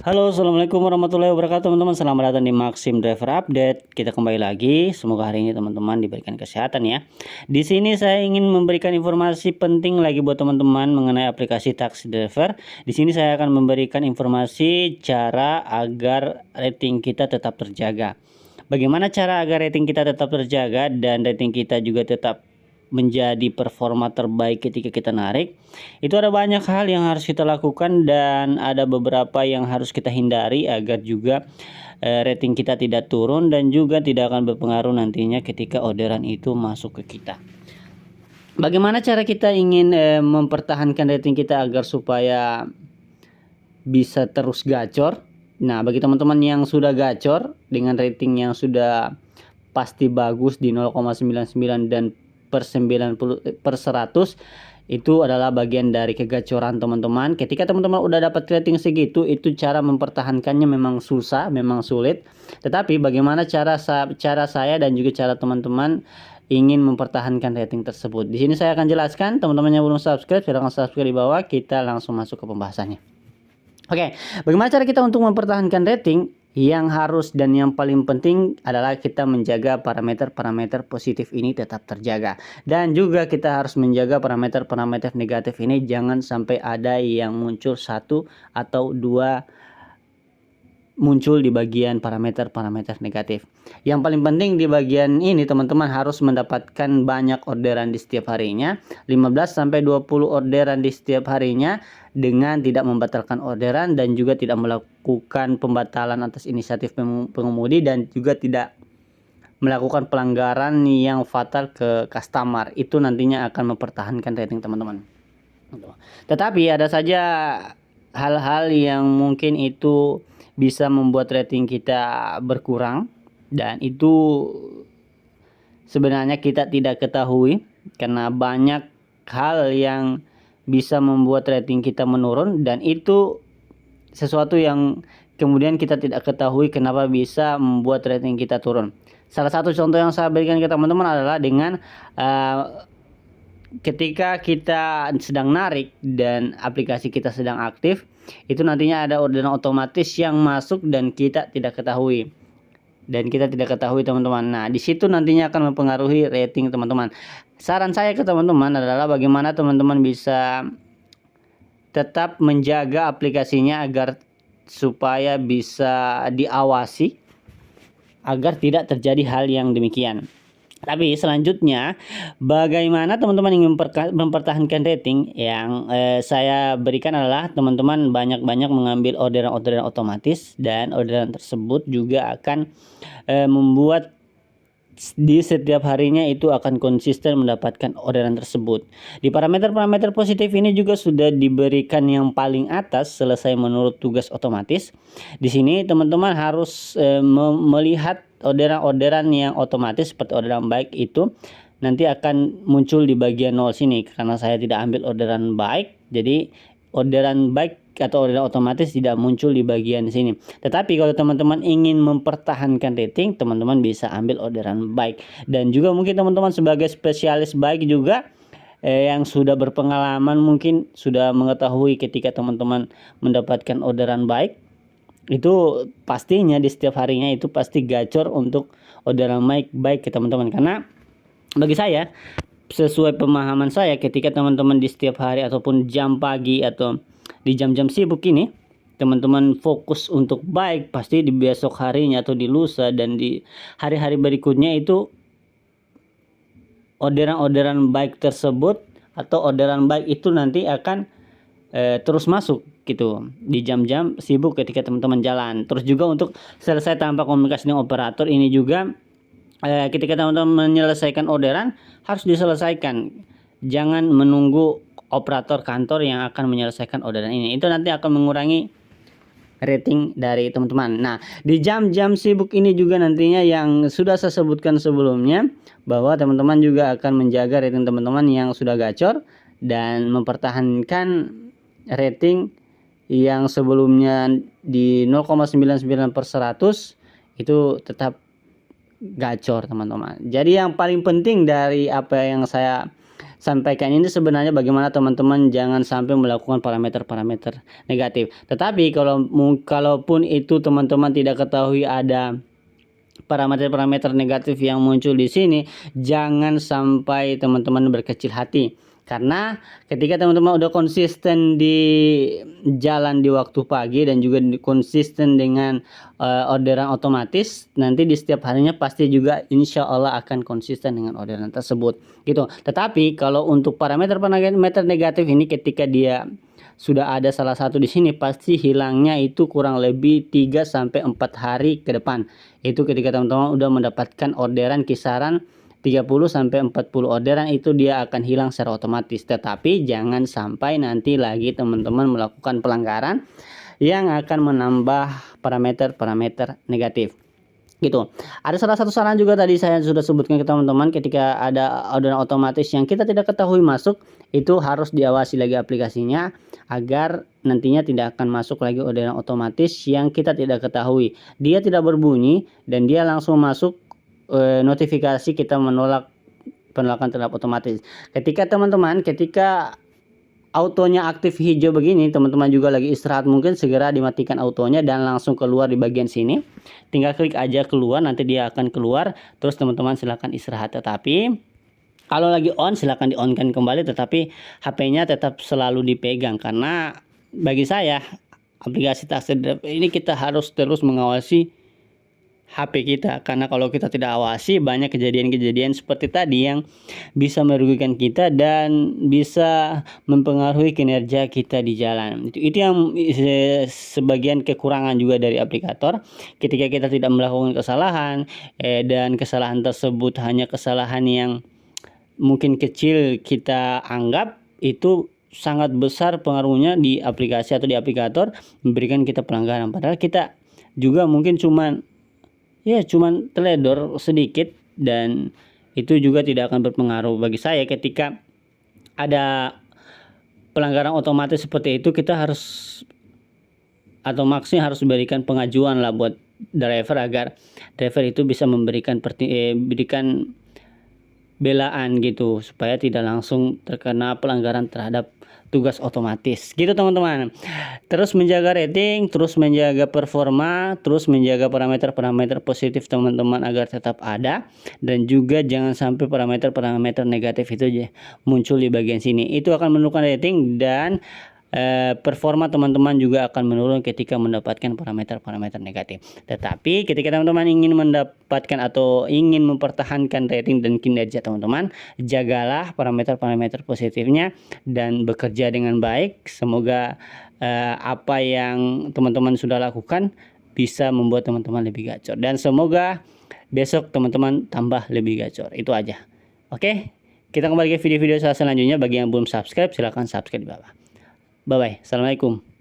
Halo, assalamualaikum warahmatullahi wabarakatuh, teman-teman. Selamat datang di Maxim Driver Update. Kita kembali lagi. Semoga hari ini teman-teman diberikan kesehatan ya. Di sini saya ingin memberikan informasi penting lagi buat teman-teman mengenai aplikasi Taxi Driver. Di sini saya akan memberikan informasi cara agar rating kita tetap terjaga. Bagaimana cara agar rating kita tetap terjaga dan rating kita juga tetap menjadi performa terbaik ketika kita narik? Itu ada banyak hal yang harus kita lakukan dan ada beberapa yang harus kita hindari agar juga rating kita tidak turun dan juga tidak akan berpengaruh nantinya ketika orderan itu masuk ke kita. Bagaimana cara kita ingin mempertahankan rating kita agar supaya bisa terus gacor? Nah, bagi teman-teman yang sudah gacor dengan rating yang sudah pasti bagus di 0,99 dan per 90 per 100, itu adalah bagian dari kegacoran teman-teman. Ketika teman-teman udah dapat rating segitu, itu cara mempertahankannya memang susah, memang sulit. Tetapi bagaimana cara saya dan juga cara teman-teman ingin mempertahankan rating tersebut? Di sini saya akan jelaskan. Teman-teman yang belum subscribe, silahkan subscribe di bawah. Kita langsung masuk ke pembahasannya. Oke, bagaimana cara kita untuk mempertahankan rating? Yang harus dan yang paling penting adalah kita menjaga parameter-parameter positif ini tetap terjaga. Dan juga kita harus menjaga parameter-parameter negatif ini jangan sampai ada yang muncul satu atau dua muncul di bagian parameter-parameter negatif. Yang paling penting di bagian ini teman-teman harus mendapatkan banyak orderan di setiap harinya, 15-20 orderan di setiap harinya dengan tidak membatalkan orderan dan juga tidak melakukan pembatalan atas inisiatif pengemudi dan juga tidak melakukan pelanggaran yang fatal ke customer. Itu nantinya akan mempertahankan rating teman-teman. Tetapi ada saja hal-hal yang mungkin itu bisa membuat rating kita berkurang dan itu sebenarnya kita tidak ketahui karena banyak hal yang bisa membuat rating kita menurun dan itu sesuatu yang kemudian kita tidak ketahui kenapa bisa membuat rating kita turun. Salah satu contoh yang saya berikan ke teman-teman adalah dengan ketika kita sedang narik dan aplikasi kita sedang aktif, itu nantinya ada orderan otomatis yang masuk dan kita tidak ketahui. Teman-teman. Nah, di situ nantinya akan mempengaruhi rating teman-teman. Saran saya ke teman-teman adalah bagaimana teman-teman bisa tetap menjaga aplikasinya agar supaya bisa diawasi agar tidak terjadi hal yang demikian. Tapi selanjutnya, bagaimana teman-teman ingin mempertahankan rating? Yang saya berikan adalah teman-teman banyak-banyak mengambil orderan-orderan otomatis dan orderan tersebut juga akan membuat di setiap harinya itu akan konsisten mendapatkan orderan tersebut. Di parameter-parameter positif ini juga sudah diberikan yang paling atas selesai menurut tugas otomatis. Di sini teman-teman harus melihat orderan-orderan yang otomatis seperti orderan baik itu nanti akan muncul di bagian 0 sini karena saya tidak ambil orderan baik, jadi orderan baik atau orderan otomatis tidak muncul di bagian sini. Tetapi kalau teman-teman ingin mempertahankan rating, teman-teman bisa ambil orderan baik. Dan juga mungkin teman-teman sebagai spesialis baik juga yang sudah berpengalaman mungkin sudah mengetahui ketika teman-teman mendapatkan orderan baik, itu pastinya di setiap harinya itu pasti gacor untuk orderan baik ke teman-teman. Karena bagi saya, sesuai pemahaman saya, ketika teman-teman di setiap hari ataupun jam pagi atau di jam-jam sibuk ini teman-teman fokus untuk baik, pasti di besok harinya atau di lusa dan di hari-hari berikutnya itu orderan-orderan baik tersebut atau orderan baik itu nanti akan terus masuk gitu di jam-jam sibuk ketika teman-teman jalan. Terus juga untuk selesai tanpa komunikasi dengan operator ini juga ketika teman-teman menyelesaikan orderan harus diselesaikan. Jangan menunggu operator kantor yang akan menyelesaikan orderan ini. Itu nanti akan mengurangi rating dari teman-teman. Nah, di jam-jam sibuk ini juga nantinya yang sudah saya sebutkan sebelumnya bahwa teman-teman juga akan menjaga rating teman-teman yang sudah gacor dan mempertahankan rating yang sebelumnya di 0,99 per 100 itu tetap gacor teman-teman. Jadi yang paling penting dari apa yang saya sampaikan ini sebenarnya bagaimana teman-teman jangan sampai melakukan parameter-parameter negatif. Tetapi kalaupun itu teman-teman tidak ketahui ada parameter-parameter negatif yang muncul di sini, jangan sampai teman-teman berkecil hati. Karena ketika teman-teman udah konsisten di jalan di waktu pagi dan juga konsisten dengan orderan otomatis, nanti di setiap harinya pasti juga insya Allah akan konsisten dengan orderan tersebut gitu. Tetapi kalau untuk parameter-parameter negatif ini, ketika dia sudah ada salah satu di sini, pasti hilangnya itu kurang lebih 3-4 hari ke depan. Itu ketika teman-teman udah mendapatkan orderan kisaran 30-40 orderan, itu dia akan hilang secara otomatis. Tetapi jangan sampai nanti lagi teman-teman melakukan pelanggaran yang akan menambah parameter-parameter negatif gitu. Ada salah satu saran juga tadi saya sudah sebutkan ke teman-teman, ketika ada orderan otomatis yang kita tidak ketahui masuk, itu harus diawasi lagi aplikasinya agar nantinya tidak akan masuk lagi orderan otomatis yang kita tidak ketahui. Dia tidak berbunyi dan dia langsung masuk notifikasi kita menolak penolakan terhadap otomatis. Ketika autonya aktif hijau begini, teman-teman juga lagi istirahat, mungkin segera dimatikan autonya dan langsung keluar di bagian sini. Tinggal klik aja keluar, nanti dia akan keluar, terus teman-teman silahkan istirahat. Tetapi kalau lagi on silahkan di-on-kan kembali, tetapi HP-nya tetap selalu dipegang, karena bagi saya aplikasi taksi ini kita harus terus mengawasi HP kita, karena kalau kita tidak awasi banyak kejadian-kejadian seperti tadi yang bisa merugikan kita dan bisa mempengaruhi kinerja kita di jalan. Itu yang sebagian kekurangan juga dari aplikator. Ketika kita tidak melakukan kesalahan dan kesalahan tersebut hanya kesalahan yang mungkin kecil, kita anggap itu sangat besar pengaruhnya di aplikasi atau di aplikator, memberikan kita pelanggaran, padahal kita juga mungkin cuman teledor sedikit, dan itu juga tidak akan berpengaruh. Bagi saya ketika ada pelanggaran otomatis seperti itu, kita harus atau maksudnya harus berikan pengajuan lah buat driver, agar driver itu bisa memberikan belaan gitu, supaya tidak langsung terkena pelanggaran terhadap tugas otomatis gitu teman-teman. Terus menjaga rating, terus menjaga performa, terus menjaga parameter-parameter positif teman-teman agar tetap ada, dan juga jangan sampai parameter-parameter negatif itu muncul di bagian sini. Itu akan menurunkan rating dan performa teman-teman juga akan menurun ketika mendapatkan parameter-parameter negatif. Tetapi ketika teman-teman ingin mendapatkan atau ingin mempertahankan rating dan kinerja teman-teman, jagalah parameter-parameter positifnya dan bekerja dengan baik. Semoga apa yang teman-teman sudah lakukan bisa membuat teman-teman lebih gacor, dan semoga besok teman-teman tambah lebih gacor. Itu aja. Oke, kita kembali ke video-video saya selanjutnya. Bagi yang belum subscribe, silahkan subscribe di bawah. Bye-bye. Assalamualaikum.